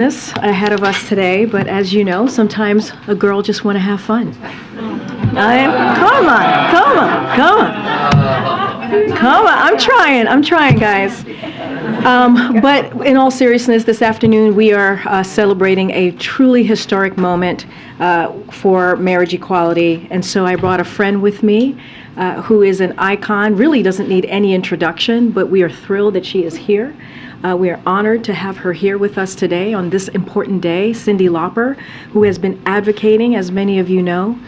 ahead of us today, but as you know, sometimes a girl just want to have fun. Come on. I'm trying, guys. But in all seriousness, this afternoon we are celebrating a truly historic moment for marriage equality, and so I brought a friend with me who is an icon, really doesn't need any introduction, but we are thrilled that she is here. We are honored to have her here with us today on this important day, Cyndi Lauper, who has been advocating, as many of you know,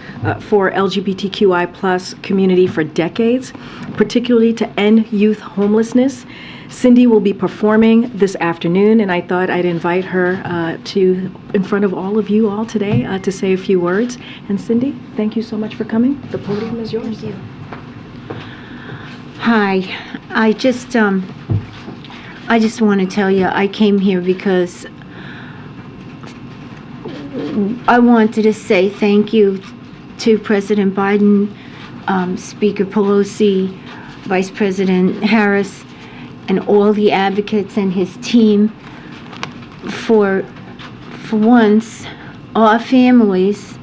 for LGBTQI+ community for decades, particularly to end youth homelessness. Cyndi will be performing this afternoon, and I thought I'd invite her in front of all of you all today to say a few words. And Cyndi, thank you so much for coming. The podium is yours. Thank you. Hi, I just want to tell you, I came here because I wanted to say thank you to President Biden, Speaker Pelosi, Vice President Harris, and all the advocates and his team for once, our families,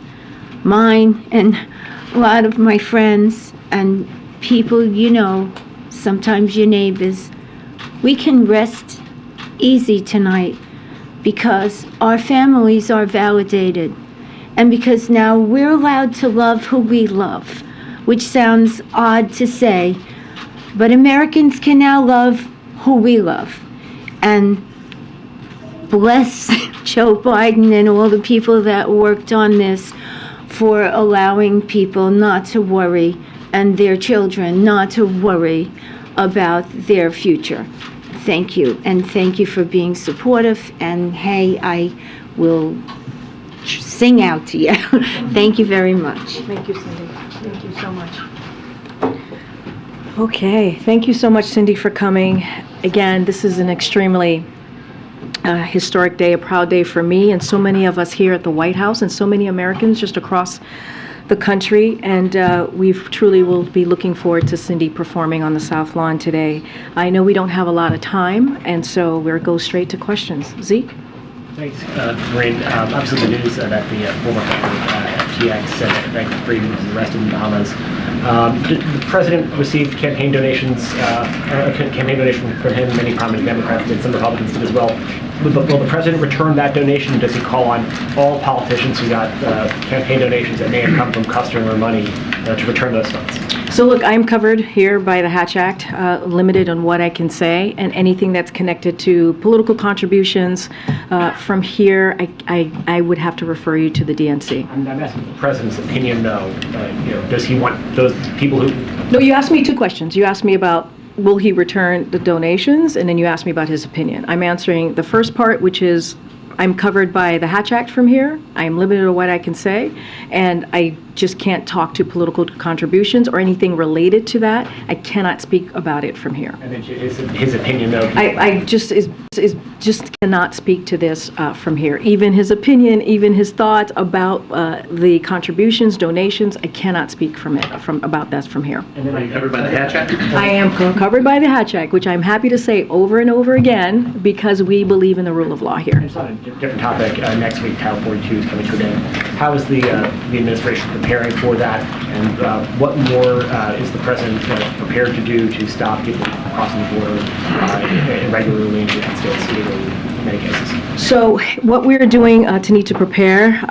mine and a lot of my friends and people you know, sometimes your neighbors, we can rest easy tonight because our families are validated and because now we're allowed to love who we love, which sounds odd to say, but Americans can now love who we love. And bless Joe Biden and all the people that worked on this for allowing people not to worry and their children not to worry about their future. Thank you, and thank you for being supportive, and hey, I will sing out to you. Thank you very much. Thank you, Cyndi. Thank you so much. Okay, thank you so much, Cyndi, for coming. Again, this is an extremely historic day, a proud day for me and so many of us here at the White House and so many Americans just across the country, and we truly will be looking forward to Cyndi performing on the South Lawn today. I know we don't have a lot of time, and so we'll go straight to questions. Zeke? Thanks, Karine. Obviously, the news that the former FTX Bank of Freedom was arrested in the Bahamas. The president received campaign donations, a campaign donation from him. Many prominent Democrats did, some Republicans did as well. Will the president return that donation? Does he call on all politicians who got campaign donations that may have come from customer money to return those funds? So look, I'm covered here by the Hatch Act, limited on what I can say, and anything that's connected to political contributions from here, I would have to refer you to the DNC. I'm asking the president's opinion, though. Does he want those people who... No, you asked me two questions. You asked me about will he return the donations, and then you asked me about his opinion. I'm answering the first part, which is I'm covered by the Hatch Act from here. I'm limited to what I can say, and I just can't talk to political contributions or anything related to that. I cannot speak about it from here. And then his opinion, though? I just cannot speak to this from here. Even his opinion, even his thoughts about the contributions, donations, I cannot speak about that from here. And then are you covered by the Hatch Act? I am covered by the Hatch Act, which I'm happy to say over and over again because we believe in the rule of law here. Just on a different topic, next week Title 42 is coming to an end. How is the administration preparing for that, and what more is the president prepared to do to stop people crossing the border irregularly in the United States, illegally in many cases? So what we're doing to need to prepare,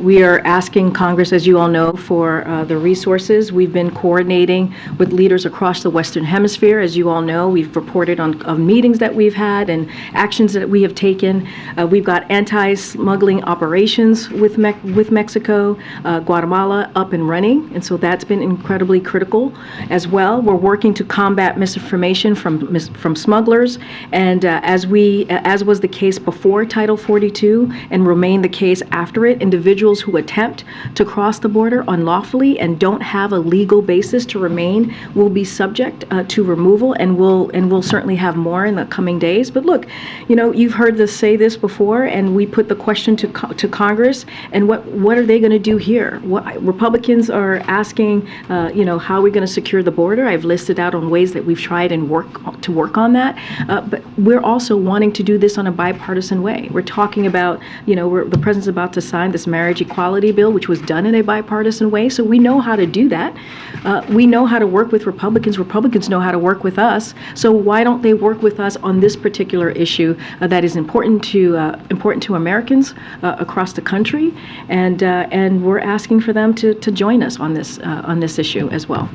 we are asking Congress, as you all know, for the resources. We've been coordinating with leaders across the Western Hemisphere. As you all know, we've reported on meetings that we've had and actions that we have taken. We've got anti-smuggling operations with Mexico, Guatemala up and running, and so that's been incredibly critical as well. We're working to combat misinformation from smugglers, and as was the case before Title 42 and remain the case after it, individuals who attempt to cross the border unlawfully and don't have a legal basis to remain will be subject to removal, and we'll certainly have more in the coming days. But look, you've heard us say this before, and we put the question to Congress, and what are they going to do here? What Republicans are asking, how are we going to secure the border? I've listed out on ways that we've tried and work on that, but we're also wanting to do this on a bipartisan way. We're talking about, the president's about to sign this marriage equality bill, which was done in a bipartisan way, so we know how to do that. We know how to work with Republicans. Republicans know how to work with us, so why don't they work with us on this particular issue that is important to Americans across the country, and we're asking for them to join us on this issue as well.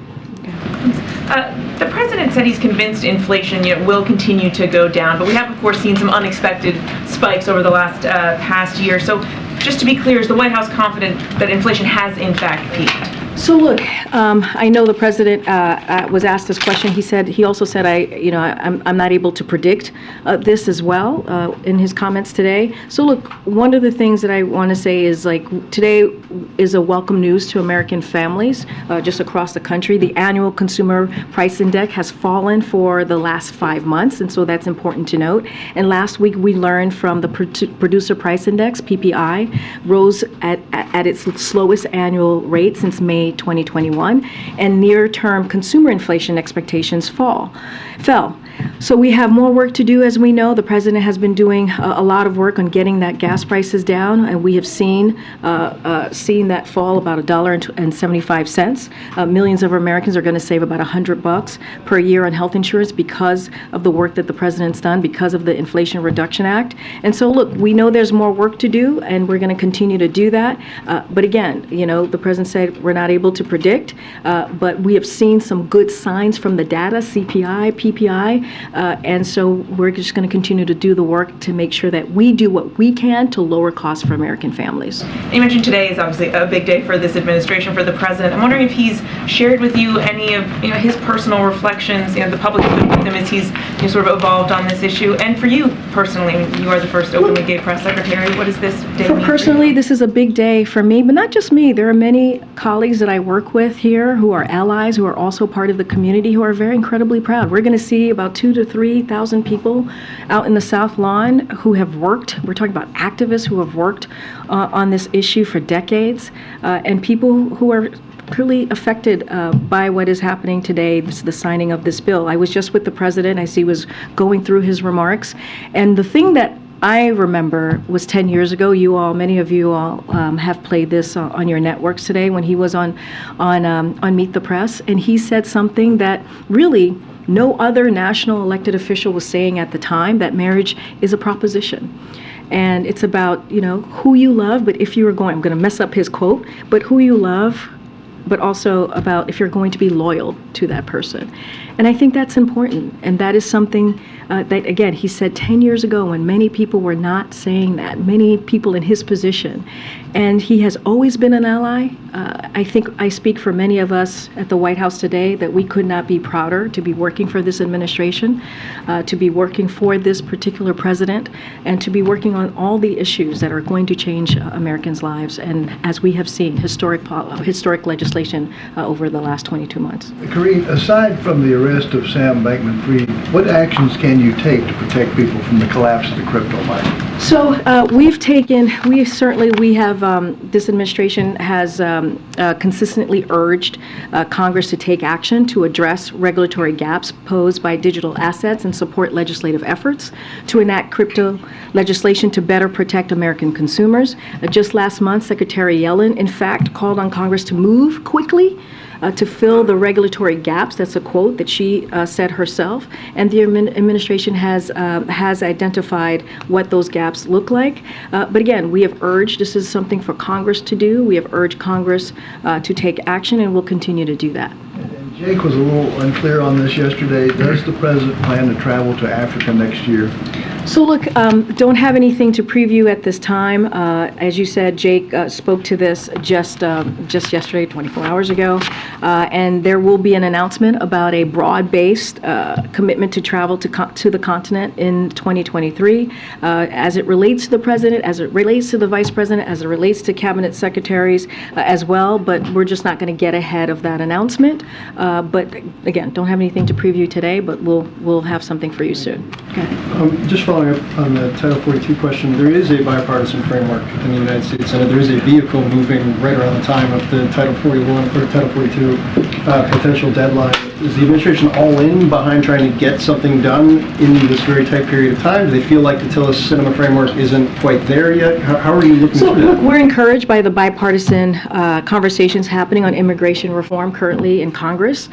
The president said he's convinced inflation will continue to go down, but we have, of course, seen some unexpected spikes over the last past year. So just to be clear, is the White House confident that inflation has, in fact, peaked? So look, I know the president was asked this question. He also said, I'm not able to predict this as well in his comments today. So look, one of the things that I want to say is today is a welcome news to American families just across the country. The annual consumer price index has fallen for the last 5 months, and so that's important to note. And last week we learned from the producer price index, PPI, rose at its slowest annual rate since May 2021, and near-term consumer inflation expectations fell. So we have more work to do. As we know, the president has been doing a lot of work on getting that gas prices down, and we have seen that fall about $1.75. Millions of Americans are going to save about $100 per year on health insurance because of the work that the president's done, because of the Inflation Reduction Act. And so, look, we know there's more work to do, and we're going to continue to do that. But again, the president said we're not able to predict, but we have seen some good signs from the data, CPI, PPI, and so we're just going to continue to do the work to make sure that we do what we can to lower costs for American families. You mentioned today is obviously a big day for this administration, for the president. I'm wondering if he's shared with you any of his personal reflections. The public has been with him as he's sort of evolved on this issue. And for you personally, you are the first openly gay press secretary. What does this day mean? Personally, this is a big day for me, but not just me. There are many colleagues that I work with here who are allies, who are also part of the community, who are very incredibly proud. We're going to see about 2,000 to 3,000 people out in the South Lawn who have worked. We're talking about activists who have worked on this issue for decades, and people who are clearly affected by what is happening today, the signing of this bill. I was just with the president as he was going through his remarks, and the thing that I remember was 10 years ago. Many of you all have played this on your networks today when he was on Meet the Press, and he said something that really no other national elected official was saying at the time, that marriage is a proposition. And it's about, who you love, but if you were going, I'm going to mess up his quote, but who you love, but also about if you're going to be loyal to that person. And I think that's important. And that is something that, again, he said 10 years ago when many people were not saying that, many people in his position. And he has always been an ally. I think I speak for many of us at the White House today that we could not be prouder to be working for this administration, to be working for this particular president, and to be working on all the issues that are going to change Americans' lives. And as we have seen, historic legislation over the last 22 months. Karine, aside from the arrest of Sam Bankman-Fried, what actions can you take to protect people from the collapse of the crypto market? So this administration has consistently urged Congress to take action to address regulatory gaps posed by digital assets and support legislative efforts to enact crypto legislation to better protect American consumers. Just last month, Secretary Yellen, in fact, called on Congress to move quickly to fill the regulatory gaps. That's a quote that she said herself. And the administration has identified what those gaps look like. But again, we have urged, this is something for Congress to do. We have urged Congress to take action, and we'll continue to do that. And Jake was a little unclear on this yesterday. Does the president plan to travel to Africa next year? So look, don't have anything to preview at this time. As you said, Jake spoke to this just yesterday, 24 hours ago, and there will be an announcement about a broad-based commitment to travel to the continent in 2023, as it relates to the president, as it relates to the vice president, as it relates to cabinet secretaries as well. But we're just not going to get ahead of that announcement. But again, don't have anything to preview today, but we'll have something for you soon. Okay. Just following up on the Title 42 question, there is a bipartisan framework in the United States Senate. There is a vehicle moving right around the time of the Title 41 or Title 42 potential deadline is the administration all in behind trying to get something done in this very tight period of time? Do they feel like the Tillis Cinema framework isn't quite there yet? How are you looking So, through that? look, we're encouraged by the bipartisan conversations happening on immigration reform currently in Congress.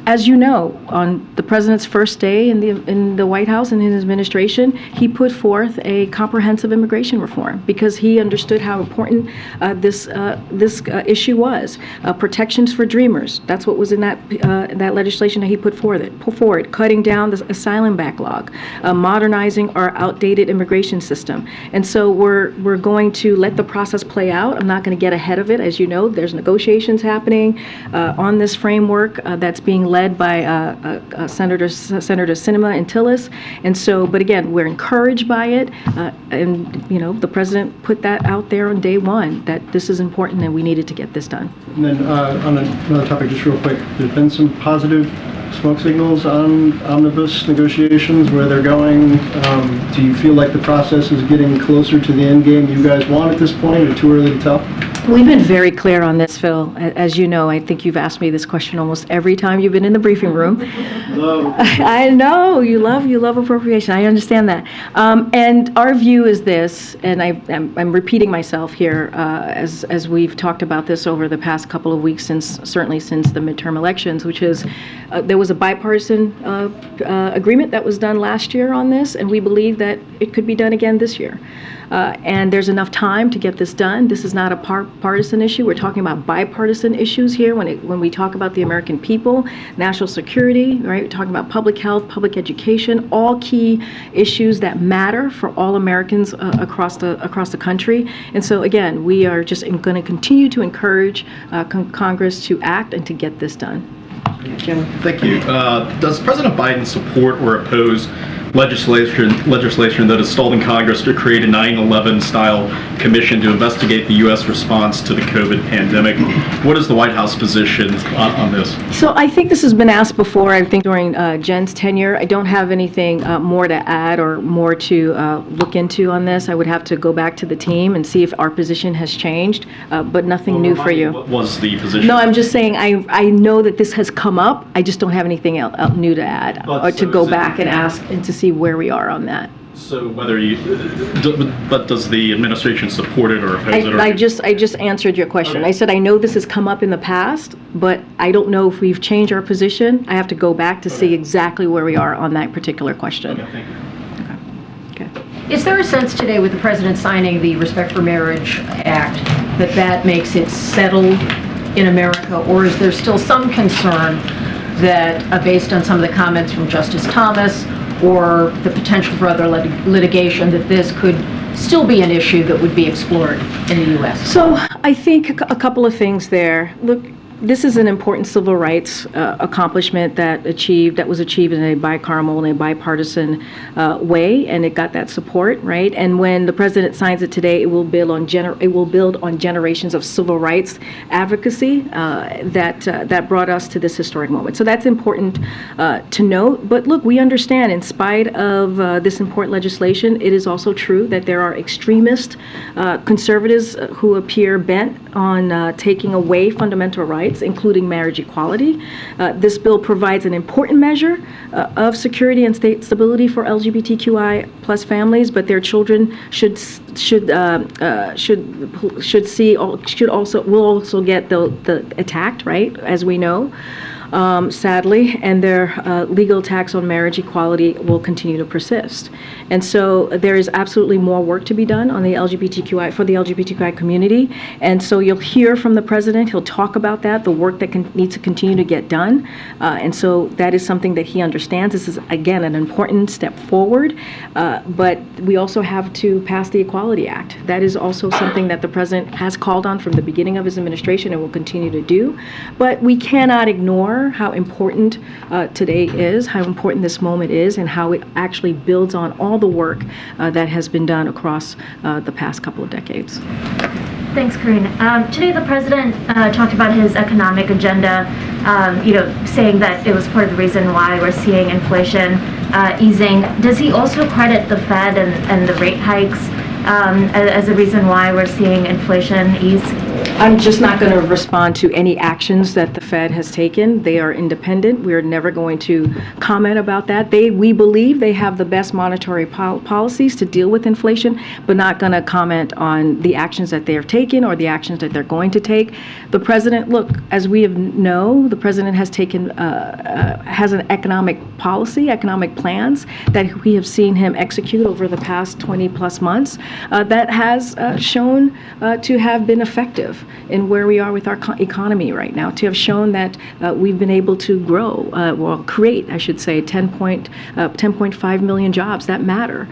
As you know, on the president's first day in the White House and in his administration, he put forth a comprehensive immigration reform because he understood how important this issue was. Protections for dreamers. That's what was in that legislation that he put forward. Cutting down the asylum backlog, modernizing our outdated immigration system. And so we're going to let the process play out. I'm not going to get ahead of it. As you know, there's negotiations happening on this framework that's being led by Senator Sinema and Tillis. And so, but again, we're encouraged by it. And, you know, the president put that out there on day one, that this is important and we needed to get this done. And then on another topic, just real quick, there's been some positive smoke signals on omnibus negotiations, where they're going. Do you feel like the process is getting closer to the end game you guys want at this point, or too early to tell? We've been very clear on this, Phil. As you know, I think you've asked me this question almost every time you've been in the briefing room. I know, you love appropriation. I understand that. And our view is this, and I'm repeating myself here as we've talked about this over the past couple of weeks, certainly since the midterm elections, which is there was a bipartisan agreement that was done last year on this, and we believe that it could be done again this year. And there's enough time to get this done. This is not a partisan issue. We're talking about bipartisan issues here when we talk about the American people, national security, right? We're talking about public health, public education, all key issues that matter for all Americans across the country. And so again, we are just going to continue to encourage Congress to act and to get this done. Jim. Thank you. Does President Biden support or oppose legislation that is stalled in Congress to create a 9/11 style commission to investigate the U.S. response to the COVID pandemic? What is the White House position on this? So I think this has been asked before, I think during Jen's tenure. I don't have anything more to add or more to look into on this. I would have to go back to the team and see if our position has changed, but nothing new for you. What was the position? No, I'm just saying I know that this has come up. I just don't have anything else new to add or to go back and ask and to see where we are on that. So but does the administration support it or oppose it? Or? I just answered your question. Okay. I said I know this has come up in the past, but I don't know if we've changed our position. I have to go back to see exactly where we are on that particular question. Okay, thank you. Okay. Is there a sense today with the president signing the Respect for Marriage Act that makes it settled in America, or is there still some concern that based on some of the comments from Justice Thomas or the potential for other litigation, that this could still be an issue that would be explored in the U.S.? So I think a couple of things there. Look, this is an important civil rights accomplishment that was achieved in a bicameral and a bipartisan way, and it got that support, right? And when the president signs it today, it will build on generations of civil rights advocacy that brought us to this historic moment. So that's important to note. But look, we understand, in spite of this important legislation, it is also true that there are extremist conservatives who appear bent on taking away fundamental rights, including marriage equality. This bill provides an important measure of security and state stability for LGBTQI plus families, but their children will also get the attacked, right, as we know. Sadly, and their legal attacks on marriage equality will continue to persist. And so there is absolutely more work to be done on the LGBTQI community. And so you'll hear from the president. He'll talk about that, the work that needs to continue to get done. And so that is something that he understands. This is, again, an important step forward. But we also have to pass the Equality Act. That is also something that the president has called on from the beginning of his administration and will continue to do. But we cannot ignore how important today is, how important this moment is, and how it actually builds on all the work that has been done across the past couple of decades. Thanks, Karine. Today, the president talked about his economic agenda, saying that it was part of the reason why we're seeing inflation easing. Does he also credit the Fed and the rate hikes as a reason why we're seeing inflation ease? I'm just not going to respond to any actions that the Fed has taken. They are independent. We are never going to comment about that. We believe they have the best monetary policies to deal with inflation, but not going to comment on the actions that they have taken or the actions that they're going to take. The president, look, as we know, the president has taken has an economic policy, economic plans that we have seen him execute over the past 20 plus months that has shown to have been effective in where we are with our economy right now, to have shown that we've been able to grow, create, I should say, 10.5 million jobs that matter,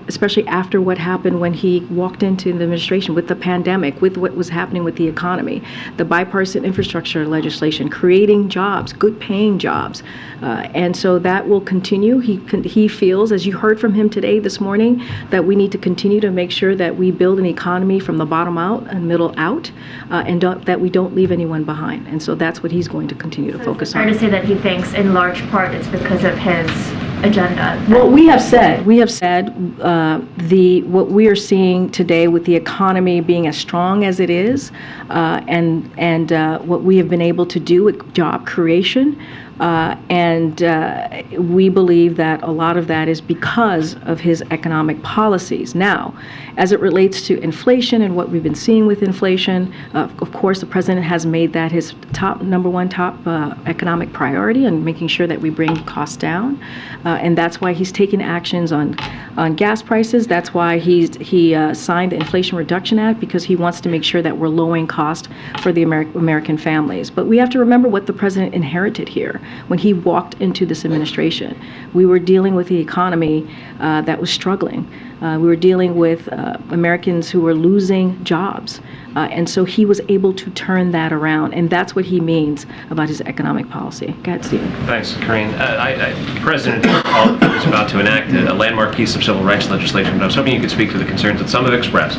especially after what happened when he walked into the administration with the pandemic, with what was happening with the economy, the bipartisan infrastructure legislation, creating jobs, good paying jobs. And so that will continue. He feels, as you heard from him today, this morning, that we need to continue to make sure that we build an economy from the bottom out and middle out, and that we don't leave anyone behind. And so that's what he's going to continue to focus on. Fair to say that he thinks in large part it's because of his agenda. Well, we have said what we are seeing today with the economy being as strong as it is, and what we have been able to do with job creation. We believe that a lot of that is because of his economic policies. Now, as it relates to inflation and what we've been seeing with inflation, of course, the president has made that his number one economic priority, and making sure that we bring costs down. And that's why he's taken actions on gas prices. That's why he signed the Inflation Reduction Act, because he wants to make sure that we're lowering cost for the American families. But we have to remember what the president inherited here when he walked into this administration. We were dealing with the economy that was struggling. We were dealing with Americans who were losing jobs. And so he was able to turn that around. And that's what he means about his economic policy. Go ahead, Stephen. Thanks, Karine. President is about to enact a landmark piece of civil rights legislation, but I was hoping you could speak to the concerns that some have expressed,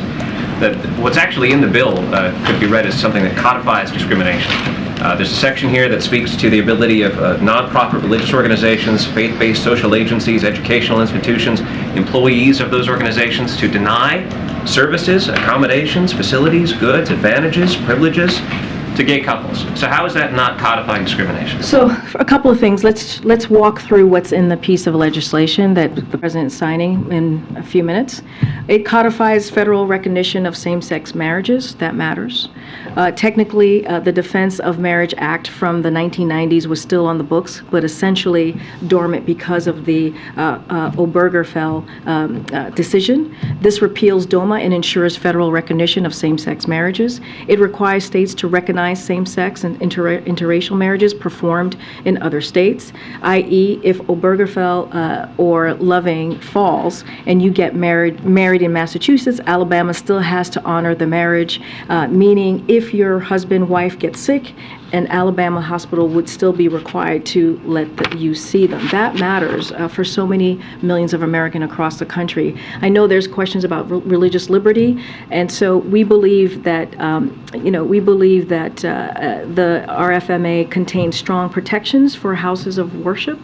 that what's actually in the bill could be read as something that codifies discrimination. There's a section here that speaks to the ability of nonprofit religious organizations, faith-based social agencies, educational institutions, employees of those organizations to deny services, accommodations, facilities, goods, advantages, privileges to gay couples. So how is that not codifying discrimination? So a couple of things. Let's walk through what's in the piece of legislation that the president is signing in a few minutes. It codifies federal recognition of same-sex marriages. That matters. Technically, the Defense of Marriage Act from the 1990s was still on the books, but essentially dormant because of the Obergefell decision. This repeals DOMA and ensures federal recognition of same-sex marriages. It requires states to recognize same-sex and interracial marriages performed in other states, i.e. if Obergefell or Loving falls and you get married in Massachusetts, Alabama still has to honor the marriage, meaning if your husband-wife gets sick, an Alabama hospital would still be required to let you see them. That matters for so many millions of Americans across the country. I know there's questions about religious liberty, and so we believe that the RFMA contains strong protections for houses of worship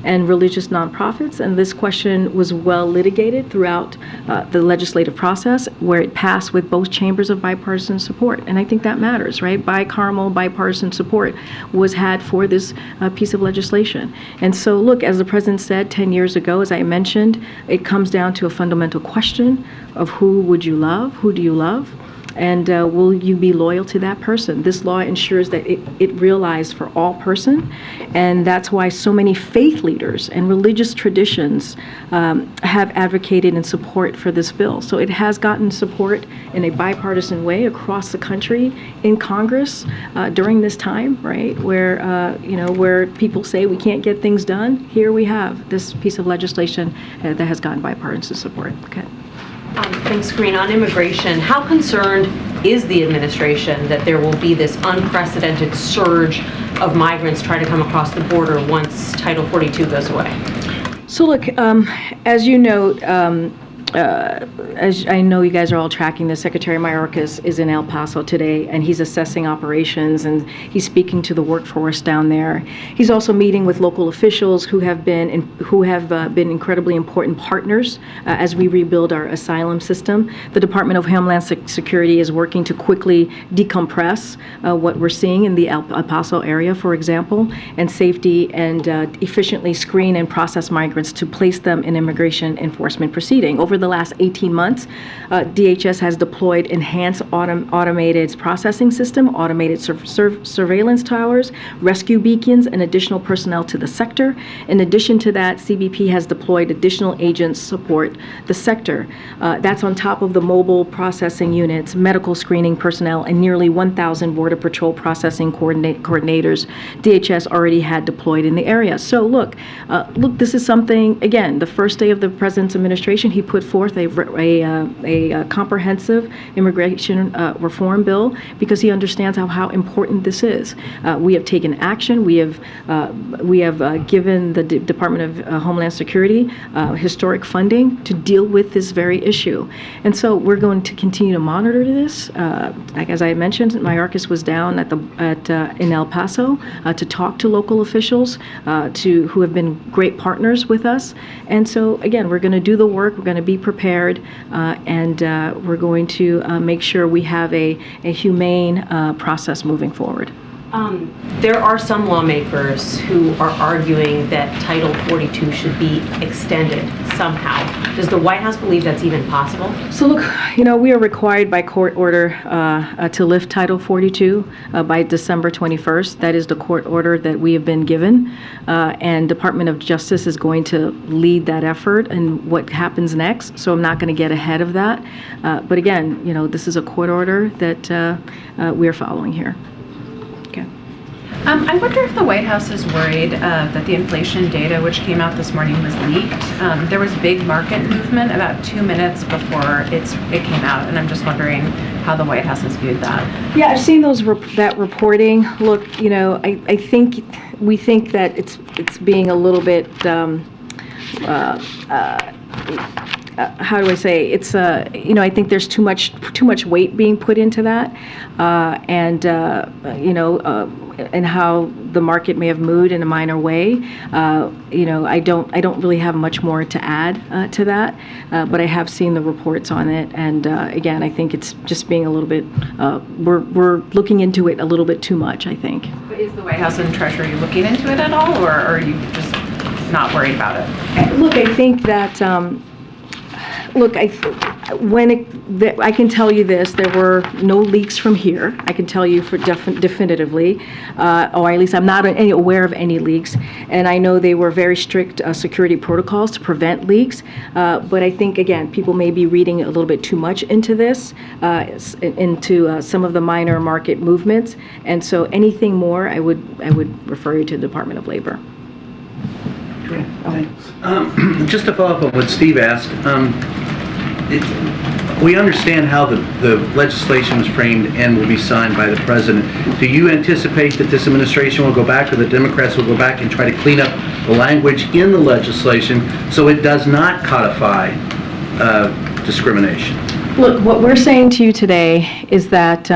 and religious nonprofits, and this question was well litigated throughout the legislative process, where it passed with both chambers of bipartisan support, and I think that matters, right? Bipartisan support was had for this piece of legislation. And so, look, as the president said 10 years ago, as I mentioned, it comes down to a fundamental question of who would you love, who do you love, and will you be loyal to that person? This law ensures that it realized for all person, and that's why so many faith leaders and religious traditions have advocated in support for this bill. So it has gotten support in a bipartisan way across the country in Congress during this time, right, where people say we can't get things done. Here we have this piece of legislation that has gotten bipartisan support. Okay. Thanks, Karine. On immigration, how concerned is the administration that there will be this unprecedented surge of migrants trying to come across the border once Title 42 goes away? So look, as you note, as I know you guys are all tracking this, Secretary Mayorkas is in El Paso today, and he's assessing operations, and he's speaking to the workforce down there. He's also meeting with local officials who have been incredibly important partners as we rebuild our asylum system. The Department of Homeland Security is working to quickly decompress what we're seeing in the El Paso area, for example, and safety and efficiently screen and process migrants to place them in immigration enforcement proceeding. Over the last 18 months, DHS has deployed enhanced automated processing system, automated surveillance towers, rescue beacons, and additional personnel to the sector. In addition to that, CBP has deployed additional agents support the sector. That's on top of the mobile processing units, medical screening personnel, and nearly 1,000 Border Patrol processing coordinators DHS already had deployed in the area. So look, this is something, again, the first day of the President's administration, he put forth a comprehensive immigration reform bill because he understands how important this is. We have taken action. We have given the Department of Homeland Security historic funding to deal with this very issue. And so we're going to continue to monitor this. Like as I mentioned, Mayorkas was down in El Paso to talk to local officials who have been great partners with us. And so again, we're going to do the work. We're going to be prepared, and we're going to make sure we have a humane process moving forward. There are some lawmakers who are arguing that Title 42 should be extended somehow. Does the White House believe that's even possible? So look, we are required by court order to lift Title 42 by December 21st. That is the court order that we have been given, and Department of Justice is going to lead that effort and what happens next. So I'm not going to get ahead of that. But again, this is a court order that we are following here. I wonder if the White House is worried that the inflation data, which came out this morning, was leaked. There was big market movement about 2 minutes before it came out, and I'm just wondering how the White House has viewed that. Yeah, I've seen that reporting. Look, I think we think that it's being a little bit. How do I say? It's I think there's too much weight being put into that, and how the market may have moved in a minor way. I don't really have much more to add to that, but I have seen the reports on it, and again, I think it's just being a little bit. We're looking into it a little bit too much, I think. But is the White House and Treasury looking into it at all, or are you just not worried about it? Look, I think that. I can tell you this, there were no leaks from here. I can tell you definitively, or at least I'm not aware of any leaks. And I know they were very strict security protocols to prevent leaks. But I think, again, people may be reading a little bit too much into this, into some of the minor market movements. And so anything more, I would refer you to the Department of Labor. Thanks. Just to follow up on what Steve asked, we understand how the legislation was framed and will be signed by the president. Do you anticipate that this administration will go back, or the Democrats will go back and try to clean up the language in the legislation so it does not codify discrimination? Look, what we're saying to you today is that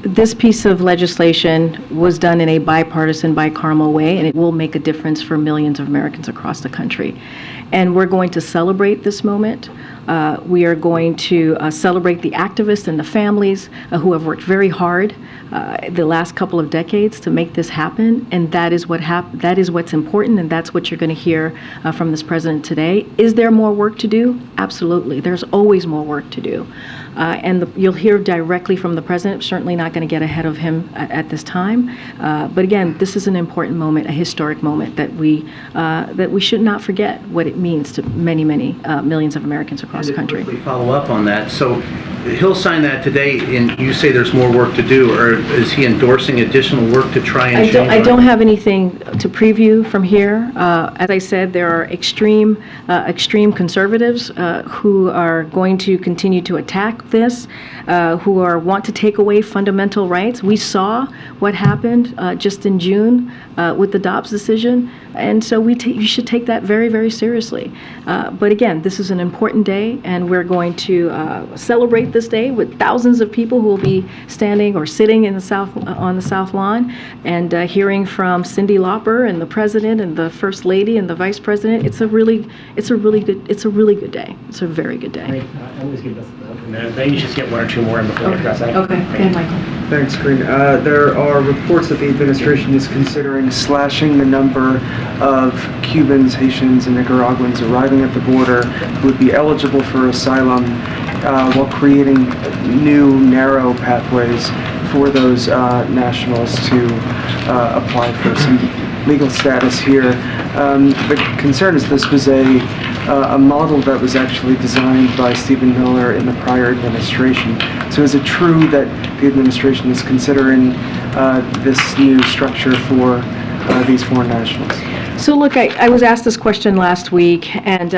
this piece of legislation was done in a bipartisan, bicameral way, and it will make a difference for millions of Americans across the country. And we're going to celebrate this moment. We are going to celebrate the activists and the families who have worked very hard the last couple of decades to make this happen, and that is what's important, and that's what you're going to hear from this president today. Is there more work to do? Absolutely. There's always more work to do. You'll hear directly from the president. Certainly not going to get ahead of him at this time. But again, this is an important moment, a historic moment that we should not forget what it means to many, many millions of Americans across the country. To quickly follow up on that, so he'll sign that today, and you say there's more work to do, or is he endorsing additional work to try and change? I don't have anything to preview from here. As I said, there are extreme conservatives who are going to continue to attack this, who want to take away fundamental rights. We saw what happened just in June with the Dobbs decision. And so you should take that very, very seriously. But again, this is an important day, and we're going to celebrate this day with thousands of people who will be standing or sitting in the on the South Lawn and hearing from Cyndi Lauper and the President and the First Lady and the Vice President. It's a really good day. It's a very good day. Great. Emily's given us a minute. Then you just get one or two more before we address that. Okay. Go ahead, Michael. Thanks, Karine. There are reports that the administration is considering slashing the number of Cubans, Haitians, and Nicaraguans arriving at the border who would be eligible for asylum while creating new narrow pathways for those nationals to apply for some legal status here. The concern is this was a model that was actually designed by Stephen Miller in the prior administration. So is it true that the administration is considering this new structure for these foreign nationals? So look, I was asked this question last week, and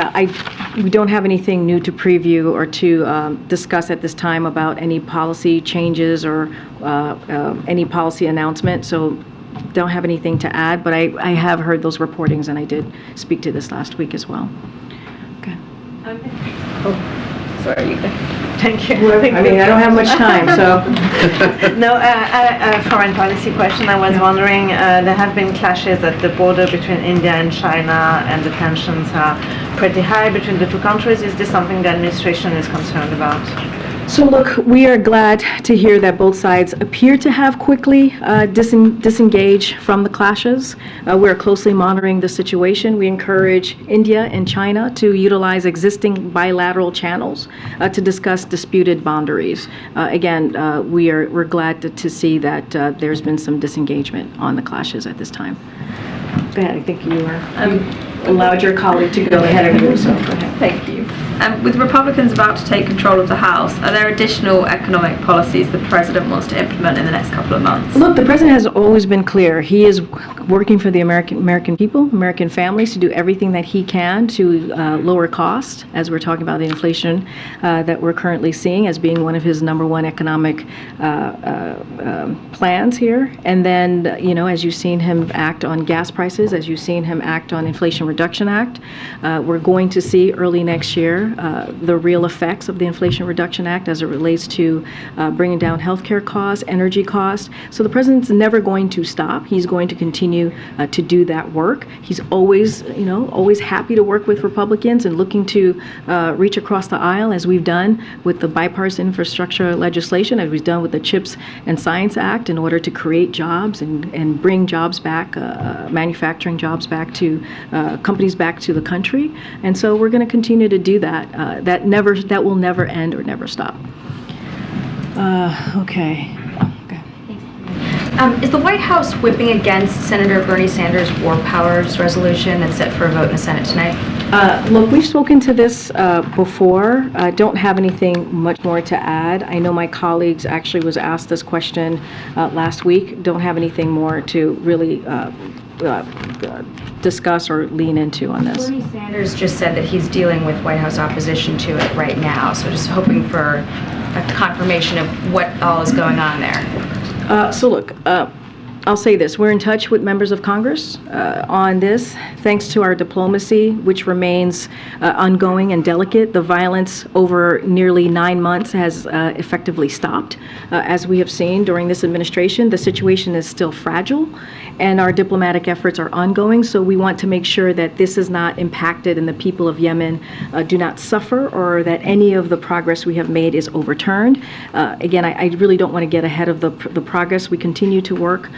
we don't have anything new to preview or to discuss at this time about any policy changes or any policy announcement. So don't have anything to add, but I have heard those reportings, and I did speak to this last week as well. Okay. Sorry. Thank you. I mean, I don't have much time, so. No, a foreign policy question. I was wondering, there have been clashes at the border between India and China, and the tensions are pretty high between the two countries. Is this something the administration is concerned about? So look, we are glad to hear that both sides appear to have quickly disengaged from the clashes. We're closely monitoring the situation. We encourage India and China to utilize existing bilateral channels to discuss disputed boundaries. Again, we're glad to see that there's been some disengagement on the clashes at this time. Go ahead, I think you allowed your colleague to go ahead of you, so go ahead. Thank you. With Republicans about to take control of the House, are there additional economic policies the President wants to implement in the next couple of months? Look, the President has always been clear. He is working for the American people, American families, to do everything that he can to lower cost, as we're talking about the inflation that we're currently seeing as being one of his number one economic plans here. And then, as you've seen him act on gas prices, as you've seen him act on Inflation Reduction Act, we're going to see early next year the real effects of the Inflation Reduction Act as it relates to bringing down healthcare costs, energy costs. So the President's never going to stop. He's going to continue to do that work. He's always happy to work with Republicans and looking to reach across the aisle, as we've done with the bipartisan infrastructure legislation, as we've done with the CHIPS and Science Act, in order to create jobs and bring jobs back, manufacturing jobs back to companies back to the country. And so we're going to continue to do that. That will never end or never stop. Okay. Is the White House whipping against Senator Bernie Sanders' War Powers resolution that's set for a vote in the Senate tonight? Look, we've spoken to this before. I don't have anything much more to add. I know my colleagues actually was asked this question last week. Don't have anything more to really discuss or lean into on this. Bernie Sanders just said that he's dealing with White House opposition to it right now, so just hoping for a confirmation of what all is going on there. So look, I'll say this. We're in touch with members of Congress on this. Thanks to our diplomacy, which remains ongoing and delicate, the violence over nearly 9 months has effectively stopped. As we have seen during this administration, the situation is still fragile, and our diplomatic efforts are ongoing. So we want to make sure that this is not impacted and the people of Yemen do not suffer, or that any of the progress we have made is overturned. Again, I really don't want to get ahead of the progress. We continue to work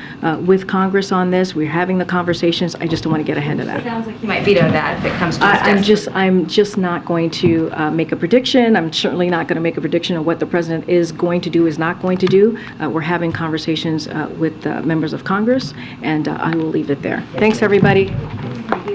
with Congress on this. We're having the conversations. I just don't want to get ahead of that. It sounds like you might veto that if it comes to his desk. I'm just not going to make a prediction. I'm certainly not going to make a prediction of what the President is going to do, is not going to do. We're having conversations with members of Congress, and I will leave it there. Thanks, everybody. Thank you.